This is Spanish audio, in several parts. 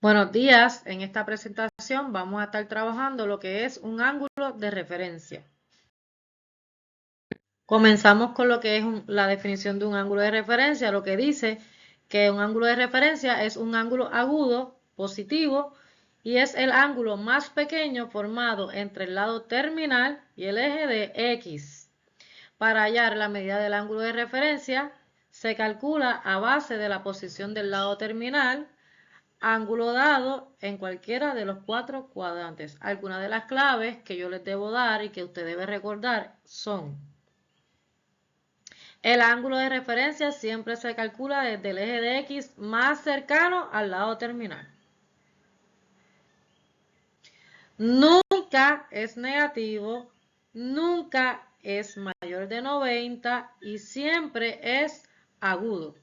Buenos días, en esta presentación vamos a estar trabajando lo que es un ángulo de referencia. Comenzamos con lo que es la definición de un ángulo de referencia, lo que dice que un ángulo de referencia es un ángulo agudo, positivo, y es el ángulo más pequeño formado entre el lado terminal y el eje de X. Para hallar la medida del ángulo de referencia, se calcula a base de la posición del lado terminal, ángulo dado en cualquiera de los 4 cuadrantes. Algunas de las claves que yo les debo dar y que usted debe recordar son: el ángulo de referencia siempre se calcula desde el eje de X más cercano al lado terminal. Nunca es negativo, nunca es mayor de 90 y siempre es agudo.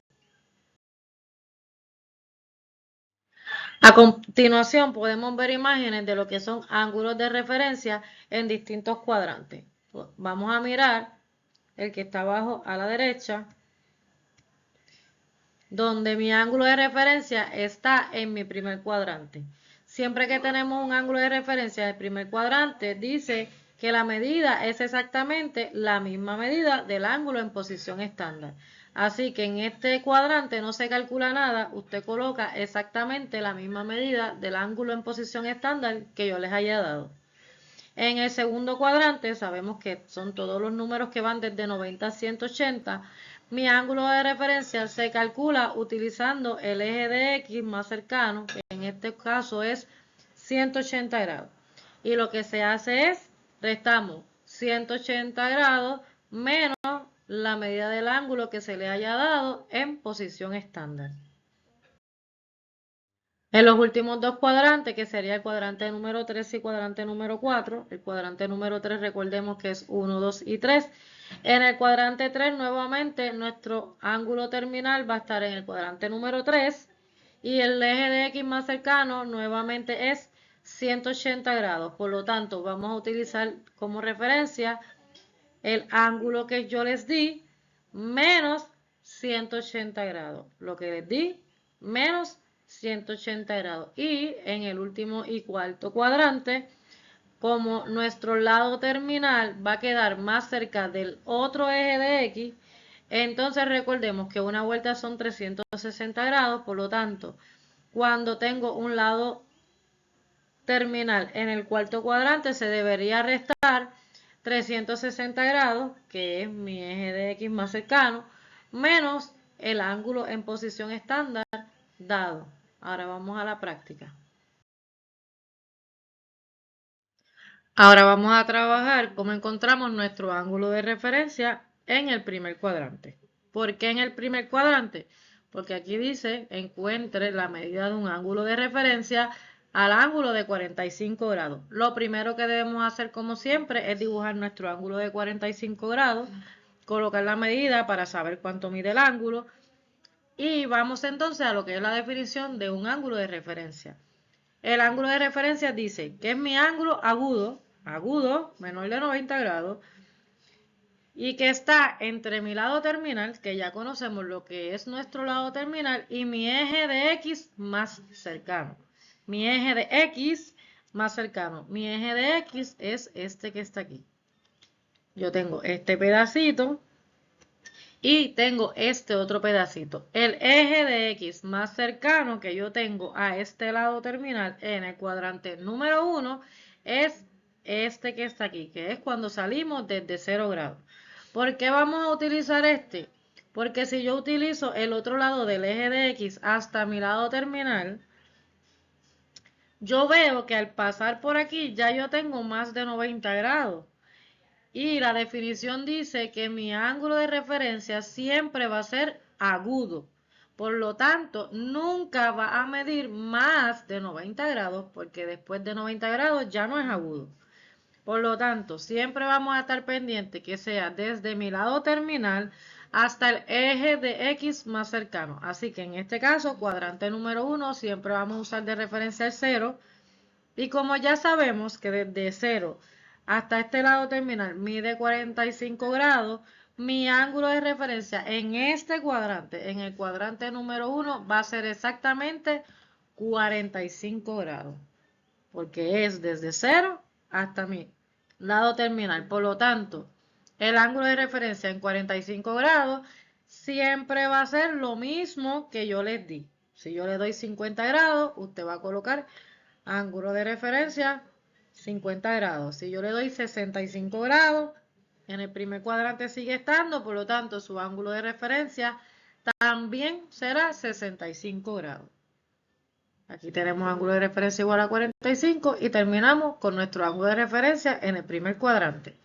A continuación podemos ver imágenes de lo que son ángulos de referencia en distintos cuadrantes. Vamos a mirar el que está abajo a la derecha, donde mi ángulo de referencia está en mi primer cuadrante. Siempre que tenemos un ángulo de referencia en el primer cuadrante, dice que la medida es exactamente la misma medida del ángulo en posición estándar. Así que en este cuadrante no se calcula nada, usted coloca exactamente la misma medida del ángulo en posición estándar que yo les haya dado. En el segundo cuadrante sabemos que son todos los números que van desde 90 a 180. Mi ángulo de referencia se calcula utilizando el eje de X más cercano, que en este caso es 180 grados. Y lo que se hace es, restamos 180 grados menos la medida del ángulo que se le haya dado en posición estándar. En los últimos dos cuadrantes, que sería el cuadrante número 3 y cuadrante número 4, el cuadrante número 3 recordemos que es 1, 2 y 3. En el cuadrante 3 nuevamente nuestro ángulo terminal va a estar en el cuadrante número 3 y el eje de X más cercano nuevamente es 180 grados. Por lo tanto, vamos a utilizar como referencia el ángulo que yo les di menos 180 grados. Lo que les di menos 180 grados. Y en el último y cuarto cuadrante, como nuestro lado terminal va a quedar más cerca del otro eje de X, entonces recordemos que una vuelta son 360 grados, por lo tanto, cuando tengo un lado terminal en el cuarto cuadrante se debería restar 360 grados, que es mi eje de X más cercano, menos el ángulo en posición estándar dado. Ahora vamos a la práctica. Ahora vamos a trabajar cómo encontramos nuestro ángulo de referencia en el primer cuadrante. ¿Por qué en el primer cuadrante? Porque aquí dice, encuentre la medida de un ángulo de referencia al ángulo de 45 grados. Lo primero que debemos hacer, como siempre, es dibujar nuestro ángulo de 45 grados, colocar la medida para saber cuánto mide el ángulo y vamos entonces a lo que es la definición de un ángulo de referencia. El ángulo de referencia dice que es mi ángulo agudo, menor de 90 grados, y que está entre mi lado terminal, que ya conocemos lo que es nuestro lado terminal, y mi eje de X más cercano. Mi eje de X más cercano. Mi eje de X es este que está aquí. Yo tengo este pedacito y tengo este otro pedacito. El eje de X más cercano que yo tengo a este lado terminal en el cuadrante número 1 es este que está aquí, que es cuando salimos desde 0 grados. ¿Por qué vamos a utilizar este? Porque si yo utilizo el otro lado del eje de X hasta mi lado terminal, yo veo que al pasar por aquí ya yo tengo más de 90 grados. Y la definición dice que mi ángulo de referencia siempre va a ser agudo. Por lo tanto, nunca va a medir más de 90 grados, porque después de 90 grados ya no es agudo. Por lo tanto, siempre vamos a estar pendiente que sea desde mi lado terminal hasta el eje de X más cercano. Así que en este caso, cuadrante número 1, siempre vamos a usar de referencia el 0. Y como ya sabemos que desde 0 hasta este lado terminal mide 45 grados, mi ángulo de referencia en este cuadrante, en el cuadrante número 1, va a ser exactamente 45 grados, porque es desde 0 hasta mi lado terminal. Por lo tanto, el ángulo de referencia en 45 grados siempre va a ser lo mismo que yo les di. Si yo le doy 50 grados, usted va a colocar ángulo de referencia 50 grados. Si yo le doy 65 grados, en el primer cuadrante sigue estando, por lo tanto su ángulo de referencia también será 65 grados. Aquí tenemos ángulo de referencia igual a 45 y terminamos con nuestro ángulo de referencia en el primer cuadrante.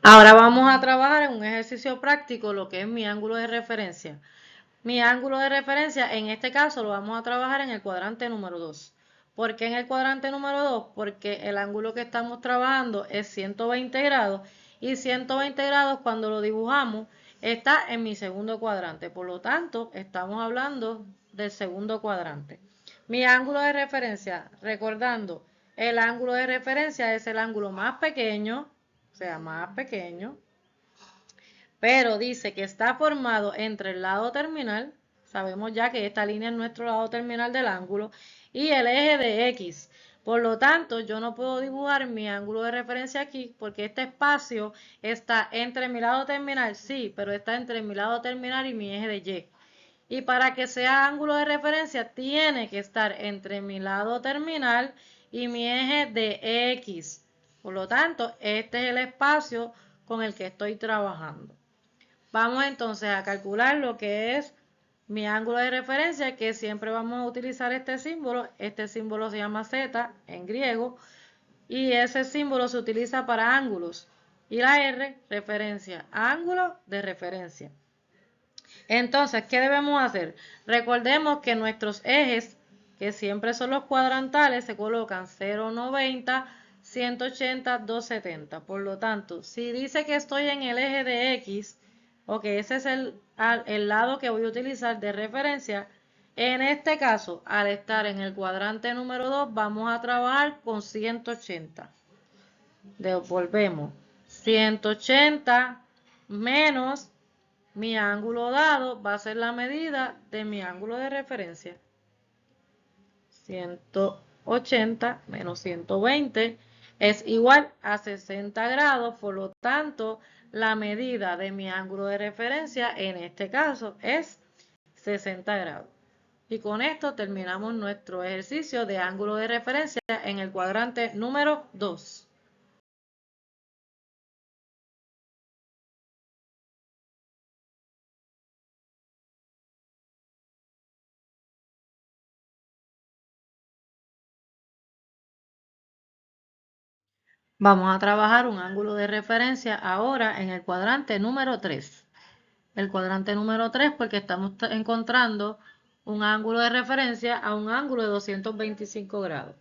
Ahora vamos a trabajar en un ejercicio práctico lo que es mi ángulo de referencia. Mi ángulo de referencia en este caso lo vamos a trabajar en el cuadrante número 2. ¿Por qué en el cuadrante número 2? Porque el ángulo que estamos trabajando es 120 grados y 120 grados cuando lo dibujamos está en mi segundo cuadrante. Por lo tanto, estamos hablando del segundo cuadrante. Mi ángulo de referencia, recordando, el ángulo de referencia es el ángulo más pequeño, o sea, más pequeño, pero dice que está formado entre el lado terminal, sabemos ya que esta línea es nuestro lado terminal del ángulo, y el eje de X. Por lo tanto, yo no puedo dibujar mi ángulo de referencia aquí porque este espacio está entre mi lado terminal, sí, pero está entre mi lado terminal y mi eje de Y. Y para que sea ángulo de referencia, tiene que estar entre mi lado terminal y mi eje de X. Por lo tanto, este es el espacio con el que estoy trabajando. Vamos entonces a calcular lo que es mi ángulo de referencia, que siempre vamos a utilizar este símbolo. Este símbolo se llama Z en griego y ese símbolo se utiliza para ángulos. Y la R, referencia, ángulo de referencia. Entonces, ¿qué debemos hacer? Recordemos que nuestros ejes, que siempre son los cuadrantales, se colocan 0,90, 180, 270. Por lo tanto, si dice que estoy en el eje de X, o que ese es el lado que voy a utilizar de referencia, en este caso, al estar en el cuadrante número 2, vamos a trabajar con 180. Devolvemos 180 menos mi ángulo dado va a ser la medida de mi ángulo de referencia. 180 menos 120 es igual a 60 grados, por lo tanto, la medida de mi ángulo de referencia en este caso es 60 grados. Y con esto terminamos nuestro ejercicio de ángulo de referencia en el cuadrante número 2. Vamos a trabajar un ángulo de referencia ahora en el cuadrante número 3. El cuadrante número 3 porque estamos encontrando un ángulo de referencia a un ángulo de 225 grados.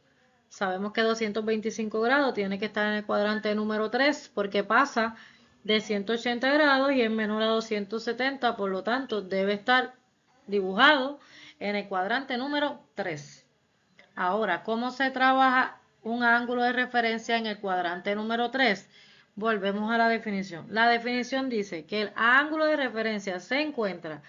Sabemos que 225 grados tiene que estar en el cuadrante número 3 porque pasa de 180 grados y es menor a 270, por lo tanto debe estar dibujado en el cuadrante número 3. Ahora, ¿cómo se trabaja un ángulo de referencia en el cuadrante número 3? Volvemos a la definición. La definición dice que el ángulo de referencia se encuentra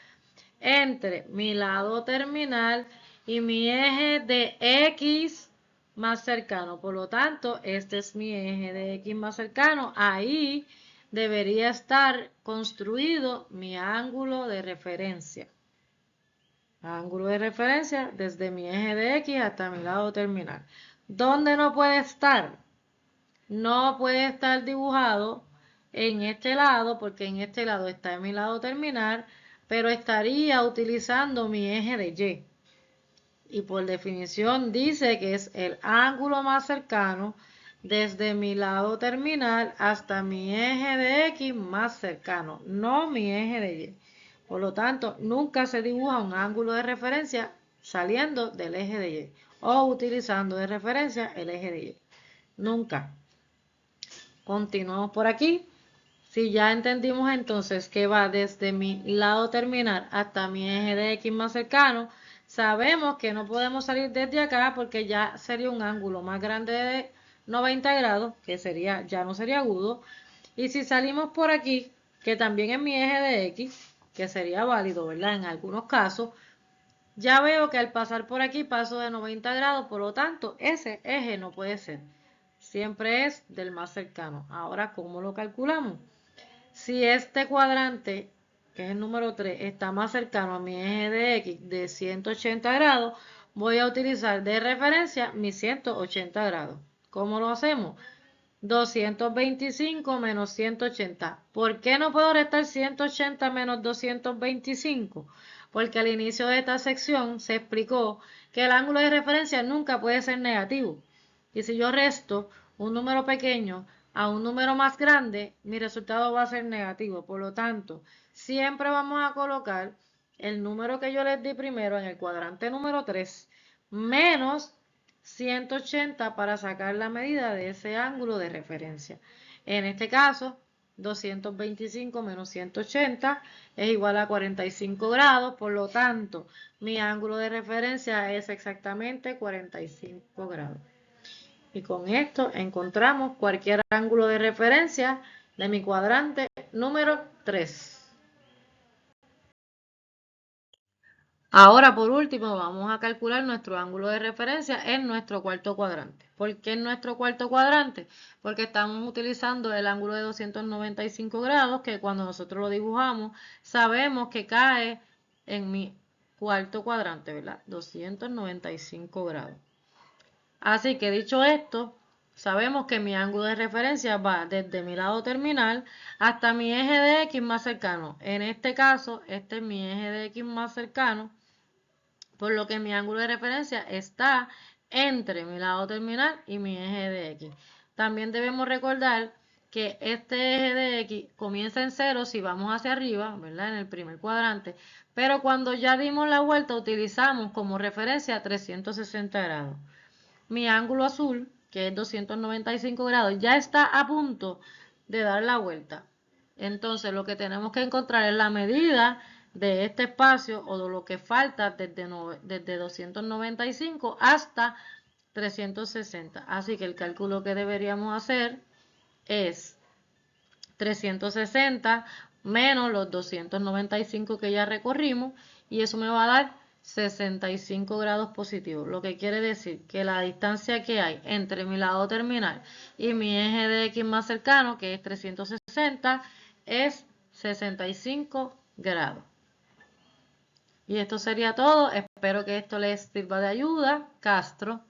entre mi lado terminal y mi eje de X más cercano. Por lo tanto, este es mi eje de X más cercano. Ahí debería estar construido mi ángulo de referencia. Ángulo de referencia desde mi eje de X hasta mi lado terminal. ¿Dónde no puede estar? No puede estar dibujado en este lado, porque en este lado está en mi lado terminal, pero estaría utilizando mi eje de Y. Y por definición dice que es el ángulo más cercano desde mi lado terminal hasta mi eje de X más cercano, no mi eje de Y. Por lo tanto, nunca se dibuja un ángulo de referencia saliendo del eje de Y o utilizando de referencia el eje de Y. Nunca. Continuamos por aquí. Si ya entendimos entonces que va desde mi lado terminal hasta mi eje de X más cercano, sabemos que no podemos salir desde acá porque ya sería un ángulo más grande de 90 grados, que sería, ya no sería agudo. Y si salimos por aquí, que también es mi eje de X, que sería válido, ¿verdad? En algunos casos, Ya veo que al pasar por aquí paso de 90 grados, por lo tanto, ese eje no puede ser. Siempre es del más cercano. Ahora, ¿cómo lo calculamos? Si este cuadrante, que es el número 3, está más cercano a mi eje de X de 180 grados, voy a utilizar de referencia mi 180 grados. ¿Cómo lo hacemos? 225 menos 180. ¿Por qué no puedo restar 180 menos 225? Porque al inicio de esta sección se explicó que el ángulo de referencia nunca puede ser negativo. Y si yo resto un número pequeño a un número más grande, mi resultado va a ser negativo. Por lo tanto, siempre vamos a colocar el número que yo les di primero en el cuadrante número 3 menos 180 para sacar la medida de ese ángulo de referencia. En este caso, 225 menos 180 es igual a 45 grados, por lo tanto, mi ángulo de referencia es exactamente 45 grados. Y con esto encontramos cualquier ángulo de referencia de mi cuadrante número 3. Ahora, por último, vamos a calcular nuestro ángulo de referencia en nuestro cuarto cuadrante. ¿Por qué en nuestro cuarto cuadrante? Porque estamos utilizando el ángulo de 295 grados, que cuando nosotros lo dibujamos, sabemos que cae en mi cuarto cuadrante, ¿verdad? 295 grados. Así que dicho esto, sabemos que mi ángulo de referencia va desde mi lado terminal hasta mi eje de X más cercano. En este caso, este es mi eje de X más cercano, por lo que mi ángulo de referencia está entre mi lado terminal y mi eje de X. También debemos recordar que este eje de X comienza en 0 si vamos hacia arriba, ¿verdad? En el primer cuadrante, pero cuando ya dimos la vuelta utilizamos como referencia 360 grados. Mi ángulo azul, que es 295 grados, ya está a punto de dar la vuelta. Entonces lo que tenemos que encontrar es la medida de este espacio o de lo que falta desde 295 hasta 360. Así que el cálculo que deberíamos hacer es 360 menos los 295 que ya recorrimos y eso me va a dar 65 grados positivos, lo que quiere decir que la distancia que hay entre mi lado terminal y mi eje de X más cercano, que es 360, es 65 grados. Y esto sería todo. Espero que esto les sirva de ayuda. Castro.